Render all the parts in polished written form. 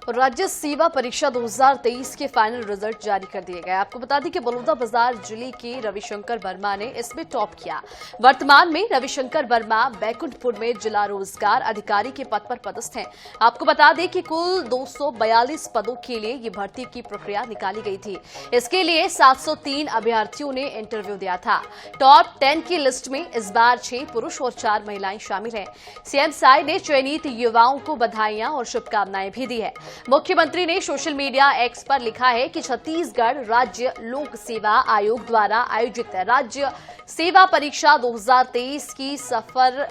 राज्य सेवा परीक्षा 2023 के फाइनल रिजल्ट जारी कर दिए गए। आपको बता दें कि बलौदाबाजार जिले के रविशंकर वर्मा ने इसमें टॉप किया। वर्तमान में रविशंकर वर्मा बैकुंठपुर में जिला रोजगार अधिकारी के पद पर पदस्थ हैं। आपको बता दें कि कुल 242 पदों के लिए ये भर्ती की प्रक्रिया निकाली गई थी। इसके लिए 703 अभ्यर्थियों ने इंटरव्यू दिया था। टॉप 10 की लिस्ट में इस बार 6 पुरुष और 4 महिलाएं शामिल हैं। सीएम साय ने चयनित युवाओं को बधाइयां और शुभकामनाएं भी दी है। मुख्यमंत्री ने सोशल मीडिया एक्स पर लिखा है कि छत्तीसगढ़ राज्य लोक सेवा आयोग द्वारा आयोजित राज्य सेवा परीक्षा 2023 की सफल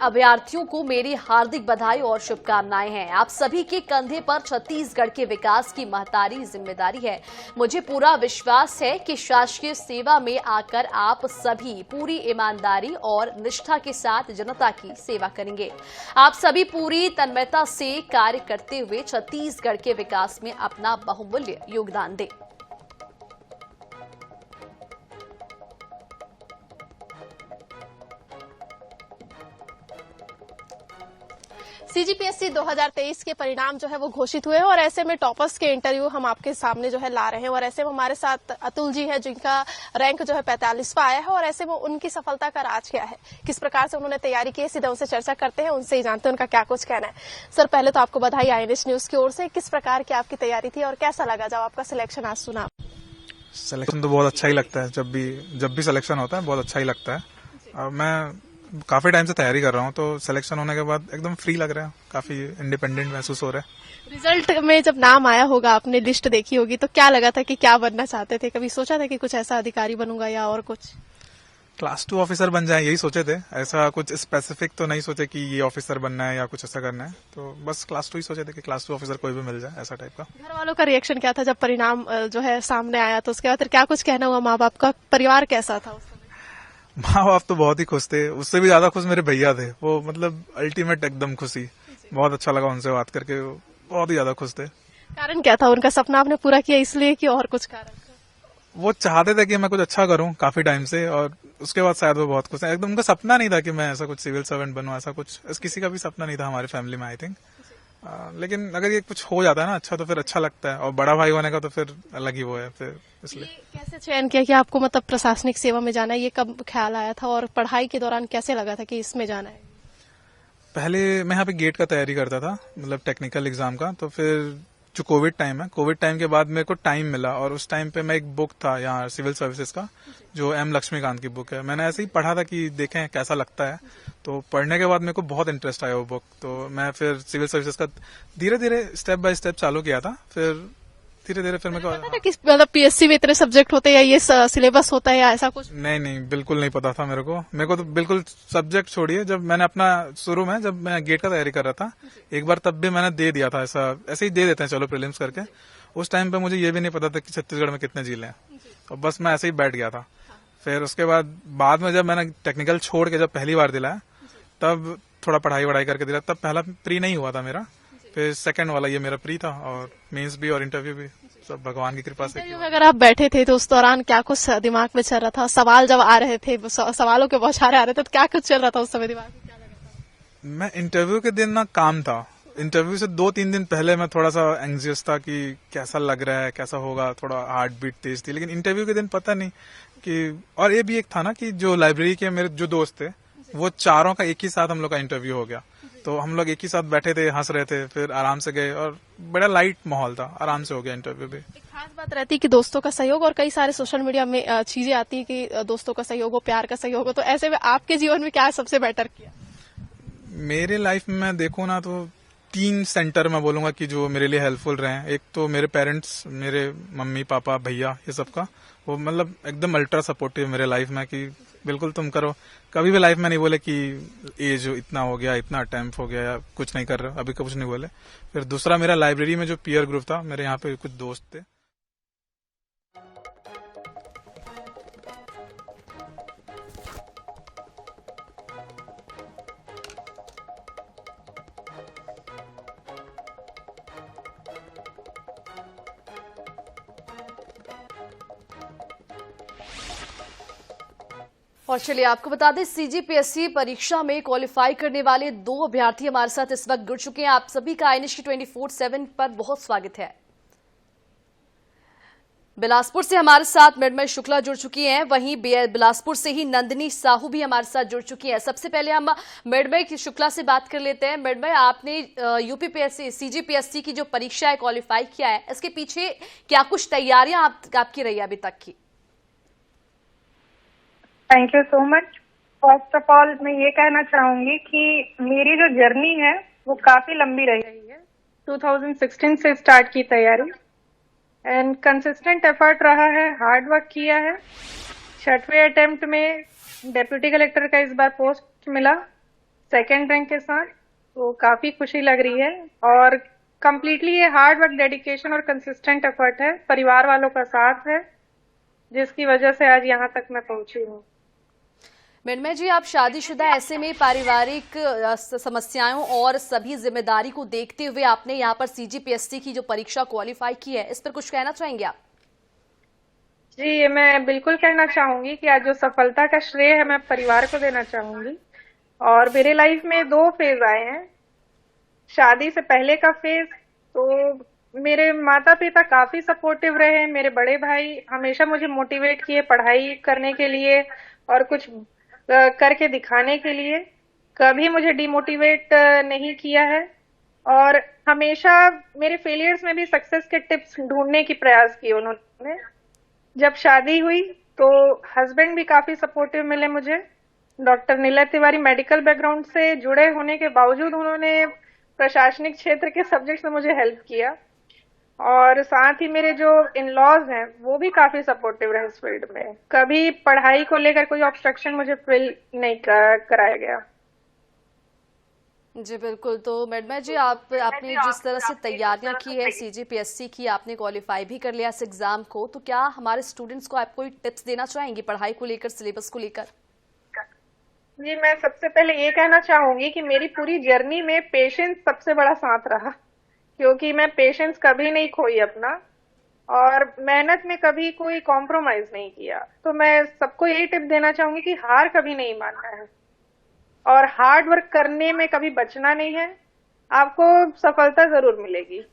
अभ्यर्थियों को मेरी हार्दिक बधाई और शुभकामनाएं हैं। आप सभी के कंधे पर छत्तीसगढ़ के विकास की महतारी जिम्मेदारी है। मुझे पूरा विश्वास है कि शासकीय सेवा में आकर आप सभी पूरी ईमानदारी और निष्ठा के साथ जनता की सेवा करेंगे। आप सभी पूरी तन्मयता से कार्य करते हुए छत्तीसगढ़ के विकास में अपना बहुमूल्य योगदान दें। सीजीपीएससी 2023 के परिणाम जो है वो घोषित हुए हैं और ऐसे में टॉपर्स के इंटरव्यू हम आपके सामने जो है ला रहे हैं और ऐसे में हमारे साथ अतुल जी है जिनका रैंक जो है 45वां आया है और ऐसे में उनकी सफलता का राज क्या है, किस प्रकार से उन्होंने तैयारी की है, सीधे उनसे चर्चा करते हैं, उनसे ही जानते हैं उनका क्या कुछ कहना है। सर, पहले तो आपको बधाई INS न्यूज की ओर से। किस प्रकार की आपकी तैयारी थी और कैसा लगा जब आपका सिलेक्शन आज सुना? सिलेक्शन तो बहुत अच्छा ही लगता है। जब भी सिलेक्शन होता है बहुत अच्छा ही लगता है। मैं काफी टाइम से तैयारी कर रहा हूँ तो सिलेक्शन होने के बाद एकदम फ्री लग रहा है, काफी इंडिपेंडेंट महसूस हो रहा है। रिजल्ट में जब नाम आया होगा, आपने लिस्ट देखी होगी, तो क्या लगा था कि क्या बनना चाहते थे? कभी सोचा था कि कुछ ऐसा अधिकारी बनूंगा या और कुछ? क्लास 2 ऑफिसर बन जाए यही सोचे थे। ऐसा कुछ स्पेसिफिक तो नहीं सोचे कि ये ऑफिसर बनना है या कुछ ऐसा करना है। तो बस क्लास 2 ही सोचे थे कि क्लास 2 ऑफिसर कोई भी मिल जाए, ऐसा टाइप का। घर वालों का रिएक्शन क्या था जब परिणाम जो है सामने आया? तो उसके बाद फिर क्या कुछ कहना हुआ? माँ बाप का परिवार कैसा था उस समय? माँ बाप तो बहुत ही खुश थे। उससे भी ज्यादा खुश मेरे भैया थे। वो मतलब अल्टीमेट एकदम खुशी। बहुत अच्छा लगा उनसे बात करके, बहुत ही ज्यादा खुश थे। कारण क्या था? उनका सपना आपने पूरा किया इसलिए कि और कुछ कारण? वो चाहते थे कि मैं कुछ अच्छा करूं काफी टाइम से, और उसके बाद शायद वो बहुत खुश हैं। एकदम उनका सपना नहीं था कि मैं ऐसा कुछ सिविल सर्वेंट बनूं, ऐसा कुछ किसी का भी सपना नहीं था हमारी फैमिली में, आई थिंक। लेकिन अगर ये कुछ हो जाता है ना अच्छा, तो फिर अच्छा लगता है, और बड़ा भाई होने का तो फिर अलग ही वो है फिर, इसलिए। कैसे चयन किया कि आपको मतलब प्रशासनिक सेवा में जाना है? ये कब ख्याल आया था और पढ़ाई के दौरान कैसे लगा था कि इसमें जाना है? पहले मैं यहाँ पे गेट का तैयारी करता था, मतलब टेक्निकल एग्जाम का। तो फिर जो कोविड टाइम है, कोविड टाइम के बाद मेरे को टाइम मिला, और उस टाइम पे मैं एक बुक था यहाँ सिविल सर्विसेज का, जो M लक्ष्मीकांत की बुक है। मैंने ऐसे ही पढ़ा था कि देखें कैसा लगता है। तो पढ़ने के बाद मेरे को बहुत इंटरेस्ट आया वो बुक। तो मैं फिर सिविल सर्विसेज का धीरे धीरे स्टेप बाय स्टेप चालू किया था। फिर धीरे धीरे फिर मेरे को पता था कि मतलब PSC में इतने सब्जेक्ट होते हैं या ये सिलेबस होता है या ऐसा कुछ? नहीं, बिल्कुल नहीं पता था मेरे को तो बिल्कुल सब्जेक्ट छोड़िए। जब मैंने अपना शुरू में जब मैं गेट का तैयारी कर रहा था एक बार, तब भी मैंने दे दिया था, ऐसे ही दे देते हैं चलो प्रीलिम्स करके। उस टाइम पे मुझे ये भी नहीं पता था कि छत्तीसगढ़ में कितने जिले हैं, और बस मैं ऐसे ही बैठ गया था। फिर उसके बाद में जब मैंने टेक्निकल छोड़ के जब पहली बार दिलाया, तब थोड़ा पढ़ाई वढ़ाई करके दिला। तब पहला प्री नहीं हुआ था मेरा, फिर सेकंड वाला ये मेरा प्री था, और मेंस भी और इंटरव्यू भी सब भगवान की कृपा से। अगर आप बैठे थे तो उस दौरान क्या कुछ दिमाग में चल रहा था? सवाल जब आ रहे थे, सवालों के बौछारें आ रहे थे, तो क्या कुछ चल रहा था उस समय दिमाग में? क्या लगा था? मैं इंटरव्यू के दिन ना काम था। इंटरव्यू से 2-3 दिन पहले मैं थोड़ा सा एंग्जियस था कि कैसा लग रहा है, कैसा होगा, थोड़ा हार्ट बीट तेज थी। लेकिन इंटरव्यू के दिन पता नहीं कि, और ये भी एक था ना कि जो लाइब्रेरी के मेरे जो दोस्त थे, वो चारों का एक ही साथ हम लोग का इंटरव्यू हो गया। तो हम लोग एक ही साथ बैठे थे, हंस रहे थे, फिर आराम से गए, और बड़ा लाइट माहौल था, आराम से हो गया इंटरव्यू भी। एक खास बात रहती है कि दोस्तों का सहयोग, और कई सारे सोशल मीडिया में चीजें आती है कि दोस्तों का सहयोग हो, प्यार का सहयोग हो, तो ऐसे में आपके जीवन में क्या सबसे बेटर किया? मेरे लाइफ में मैं देखूं ना तो 3 सेंटर मैं बोलूंगा कि जो मेरे लिए हेल्पफुल रहे हैं। एक तो मेरे पेरेंट्स, मेरे मम्मी पापा भैया, ये सबका वो मतलब एकदम अल्ट्रा सपोर्टिव मेरे लाइफ में, कि बिल्कुल तुम करो। कभी भी लाइफ में नहीं बोले कि एज इतना हो गया, इतना अटेम्प्ट हो गया, या कुछ नहीं कर रहे, अभी कुछ नहीं बोले। फिर दूसरा मेरा लाइब्रेरी में जो पीयर ग्रुप था, मेरे यहाँ पे कुछ दोस्त थे। और चलिए आपको बता दें, सीजीपीएससी परीक्षा में क्वालिफाई करने वाले 2 अभ्यर्थी हमारे साथ इस वक्त जुड़ चुके हैं। आप सभी का INS 24/7 पर बहुत स्वागत है। बिलासपुर से हमारे साथ मृण्मयी शुक्ला जुड़ चुकी हैं, वहीं बिलासपुर से ही नंदिनी साहू भी हमारे साथ जुड़ चुकी हैं। सबसे पहले हम मृण्मयी शुक्ला से बात कर लेते हैं। मृण्मयी, आपने यूपीपीएससी सीजीपीएससी की जो परीक्षा है क्वालिफाई किया है, इसके पीछे क्या कुछ तैयारियां आपकी रही अभी तक की? Thank you so much. First of all मैं ये कहना चाहूंगी कि मेरी जो जर्नी है वो काफी लंबी रही है। 2016 से स्टार्ट की तैयारी एंड कंसिस्टेंट एफर्ट रहा है, हार्ड वर्क किया है। 6वें अटेम्प्ट में डेप्यूटी कलेक्टर का इस बार पोस्ट मिला 2nd रैंक के साथ, तो काफी खुशी लग रही है। और कंप्लीटली ये हार्ड वर्क, डेडिकेशन और कंसिस्टेंट एफर्ट है, परिवार वालों का साथ है, जिसकी वजह से आज यहाँ तक मैं पहुंची हूँ। मृण्मयी जी, आप शादीशुदा, ऐसे में पारिवारिक समस्याओं और सभी जिम्मेदारी को देखते हुए आपने यहाँ पर सीजीपीएससी की जो परीक्षा क्वालिफाई की है, इस पर कुछ कहना चाहेंगे आप? जी, मैं बिल्कुल कहना चाहूंगी कि आज जो सफलता का श्रेय है मैं परिवार को देना चाहूंगी। और मेरे लाइफ में 2 फेज आए हैं। शादी से पहले का फेज, तो मेरे माता पिता काफी सपोर्टिव रहे। मेरे बड़े भाई हमेशा मुझे मोटिवेट किए पढ़ाई करने के लिए और कुछ करके दिखाने के लिए, कभी मुझे डिमोटिवेट नहीं किया है। और हमेशा मेरे फेलियर्स में भी सक्सेस के टिप्स ढूंढने की प्रयास किए उन्होंने। जब शादी हुई तो हस्बैंड भी काफी सपोर्टिव मिले मुझे। Doctor Nilay Tiwari medical background से जुड़े होने के बावजूद उन्होंने प्रशासनिक क्षेत्र के सब्जेक्ट्स में मुझे हेल्प किया। और साथ ही मेरे जो इन-लॉज हैं वो भी काफी सपोर्टिव रहे इस फील्ड में। कभी पढ़ाई को लेकर कोई ऑब्स्ट्रक्शन मुझे फील नहीं कराया गया। जी बिल्कुल। तो मृण्मयी जी, आपने जिस तरह से तैयारियां की है सीजीपीएससी की, आपने क्वालिफाई भी कर लिया इस एग्जाम को, तो क्या हमारे स्टूडेंट्स को आप कोई टिप्स देना चाहेंगी पढ़ाई को लेकर, सिलेबस को लेकर? जी, मैं सबसे पहले ये कहना चाहूंगी कि मेरी पूरी जर्नी में पेशेंस सबसे बड़ा साथ रहा, क्योंकि मैं पेशेंस कभी नहीं खोई अपना, और मेहनत में कभी कोई कॉम्प्रोमाइज नहीं किया। तो मैं सबको यही टिप देना चाहूंगी कि हार कभी नहीं मानना है और हार्ड वर्क करने में कभी बचना नहीं है। आपको सफलता जरूर मिलेगी।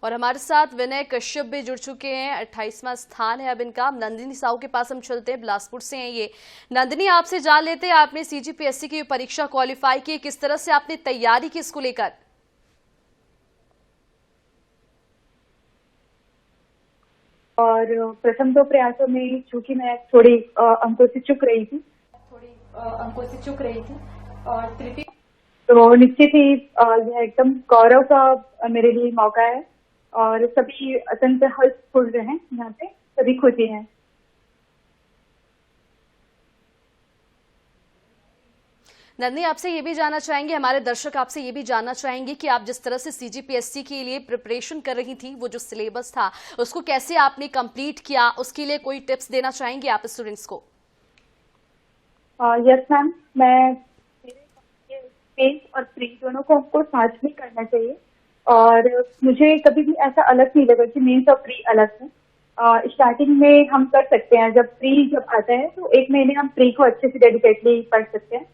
और हमारे साथ विनय कश्यप भी जुड़ चुके हैं। 28वां स्थान है अब इनका। नंदिनी साहू के पास हम चलते हैं, बिलासपुर से हैं ये। नंदिनी, आपसे जान लेते हैं, आपने सीजीपीएससी की परीक्षा क्वालिफाई की, किस तरह से आपने तैयारी की इसको लेकर? और प्रथम 2 प्रयासों में चूंकि मैं थोड़ी अंकों से चूक रही थी और तृतीय, तो निश्चित ही यह एकदम गौरव का मेरे लिए मौका है और सभी अत्यंत हर्षपूर्ण रहे। यहाँ पे सभी खुशी हैं। नंदिनी, आपसे ये भी जानना चाहेंगे, हमारे दर्शक आपसे ये भी जानना चाहेंगे कि आप जिस तरह से सीजीपीएससी के लिए प्रिपरेशन कर रही थी, वो जो सिलेबस था उसको कैसे आपने कंप्लीट किया, उसके लिए कोई टिप्स देना चाहेंगे आप स्टूडेंट्स को? यस मैम, मैं मेंस और प्री दोनों को हमको साथ में करना चाहिए और मुझे कभी भी ऐसा अलग नहीं लगा कि मेंस और प्री अलग है। स्टार्टिंग में हम कर सकते हैं, जब प्री आता है तो 1 महीने हम प्री को अच्छे से डेडिकेटली पढ़ सकते हैं।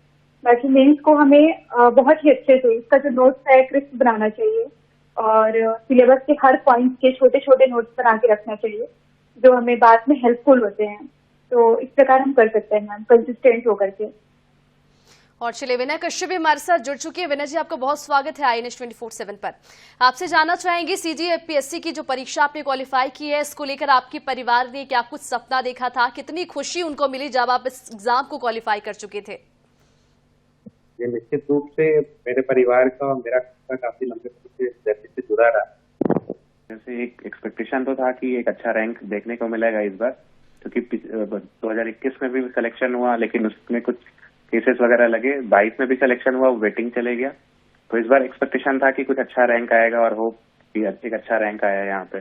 बाकी मेंस को हमें बहुत ही अच्छे से इसका जो नोट्स है क्रिस्प बनाना चाहिए और सिलेबस के हर पॉइंट के छोटे छोटे नोट्स बना के रखना चाहिए, जो हमें बाद में हेल्पफुल होते हैं। तो इस प्रकार हम कर सकते हैं मैम, कंसिस्टेंट होकर के। और चलिए, विनय कश्यप भी हमारे साथ जुड़ चुकी है। विनय जी, आपका बहुत स्वागत है INS 24/7 पर। आपसे जानना चाहेंगे, सीजीपीएससी की जो परीक्षा आपने क्वालिफाई की है, इसको लेकर आपके परिवार ने क्या कुछ सपना देखा था, कितनी खुशी उनको मिली जब आप इस एग्जाम को क्वालिफाई कर चुके थे? ये निश्चित रूप से मेरे परिवार का और मेरा काफी लंबे समय से जुड़ा रहा। जैसे एक एक्सपेक्टेशन तो था कि एक अच्छा रैंक देखने को मिलेगा इस बार, क्योंकि 2021 में भी सिलेक्शन हुआ, लेकिन उसमें कुछ केसेस वगैरह लगे। 22 में भी सिलेक्शन हुआ, वेटिंग चले गया। तो इस बार एक्सपेक्टेशन था कि कुछ अच्छा रैंक आएगा और होप कि एक अच्छा रैंक आया यहाँ पे।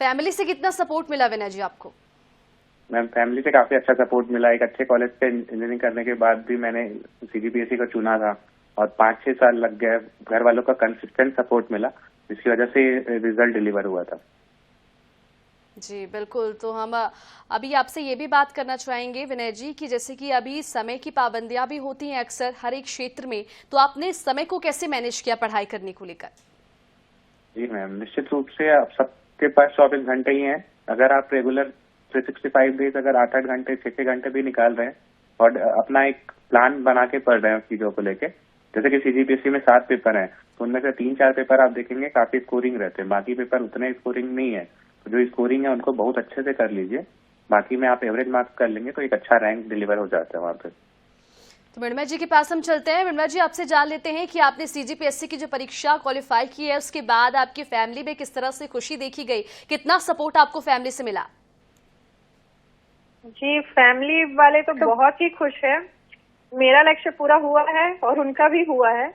फैमिली से कितना सपोर्ट मिला विनय जी आपको? मैम, फैमिली से काफी अच्छा सपोर्ट मिला। एक अच्छे कॉलेज से इंजीनियरिंग करने के बाद भी मैंने सीजीपीएससी को चुना था और 5-6 साल लग गए। घर वालों का कंसिस्टेंट सपोर्ट मिला जिसकी वजह से रिजल्ट डिलीवर हुआ था। जी बिल्कुल। तो हम अभी आपसे ये भी बात करना चाहेंगे विनय जी कि जैसे कि अभी समय की पाबंदियां भी होती हैं अक्सर हर एक क्षेत्र में, तो आपने समय को कैसे मैनेज किया पढ़ाई करने को लेकर? जी मैम, निश्चित रूप से आप सबके पास 24 घंटे ही हैं। अगर आप रेगुलर 365 डेज अगर 8-8 घंटे 6-6 घंटे भी निकाल रहे हैं और अपना एक प्लान बना के पढ़ रहे हैं उस चीजों को लेके, जैसे कि CGPSC में 7 पेपर हैं, तो उनमें से 3-4 पेपर आप देखेंगे काफी स्कोरिंग रहते हैं, बाकी पेपर उतने स्कोरिंग नहीं है। तो जो स्कोरिंग है उनको बहुत अच्छे से कर लीजिए, बाकी में आप एवरेज मार्क्स कर लेंगे तो एक अच्छा रैंक डिलीवर हो जाता है वहाँ पे। तो मृण्मय जी के पास हम चलते हैं। मृण्मय जी, आपसे जान लेते हैं कि आपने CGPSC की जो परीक्षा क्वालिफाई की है उसके बाद आपकी फैमिली में किस तरह से खुशी देखी गई, कितना सपोर्ट आपको फैमिली से मिला? जी, फैमिली वाले तो बहुत ही खुश है। मेरा लक्ष्य पूरा हुआ है और उनका भी हुआ है।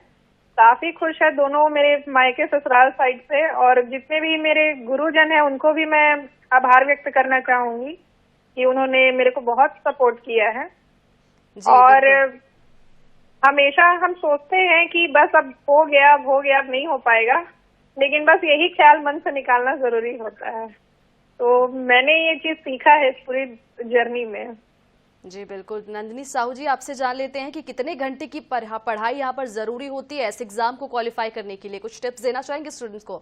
काफी खुश है दोनों, मेरे मायके ससुराल साइड से, और जितने भी मेरे गुरुजन हैं उनको भी मैं आभार व्यक्त करना चाहूंगी कि उन्होंने मेरे को बहुत सपोर्ट किया है। और हमेशा हम सोचते हैं कि बस अब हो गया अब नहीं हो पाएगा, लेकिन बस यही ख्याल मन से निकालना जरूरी होता है। तो मैंने ये चीज सीखा है इस पूरी जर्नी में। जी बिल्कुल। नंदिनी साहू जी, आपसे जान लेते हैं कि कितने घंटे की पढ़ाई यहाँ पर जरूरी होती है इस एग्जाम को क्वालिफाई करने के लिए, कुछ टिप्स देना चाहेंगे स्टूडेंट्स को?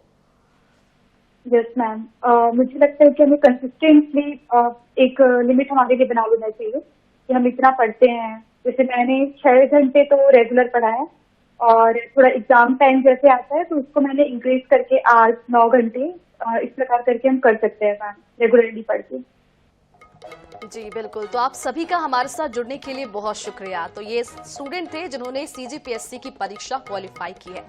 यस मैम, मुझे लगता है कि हमें कंसिस्टेंटली एक लिमिट हमारे लिए बना लेना चाहिए कि हम इतना पढ़ते हैं। जैसे मैंने 6 घंटे तो रेगुलर पढ़ा है, और थोड़ा एग्जाम टाइम जैसे आता है तो उसको मैंने इंक्रीज करके 8-9 घंटे इस प्रकार करके हम कर सकते हैं मैम, रेगुलरली पढ़ के। जी बिल्कुल। तो आप सभी का हमारे साथ जुड़ने के लिए बहुत शुक्रिया। तो ये स्टूडेंट थे जिन्होंने CGPSC की परीक्षा क्वालिफाई की है।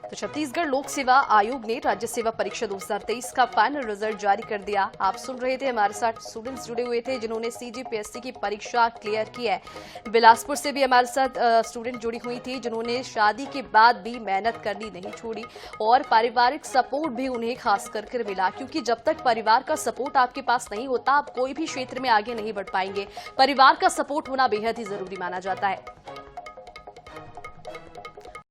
तो छत्तीसगढ़ लोक सेवा आयोग ने राज्य सेवा परीक्षा 2023 का फाइनल रिजल्ट जारी कर दिया। आप सुन रहे थे, हमारे साथ स्टूडेंट्स जुड़े हुए थे जिन्होंने CGPSC की परीक्षा क्लियर की है। बिलासपुर से भी हमारे साथ स्टूडेंट जुड़ी हुई थी जिन्होंने शादी के बाद भी मेहनत करनी नहीं छोड़ी, और पारिवारिक सपोर्ट भी उन्हें खास कर मिला, क्योंकि जब तक परिवार का सपोर्ट आपके पास नहीं होता आप कोई भी क्षेत्र में आगे नहीं बढ़ पाएंगे। परिवार का सपोर्ट होना बेहद ही जरूरी माना जाता है।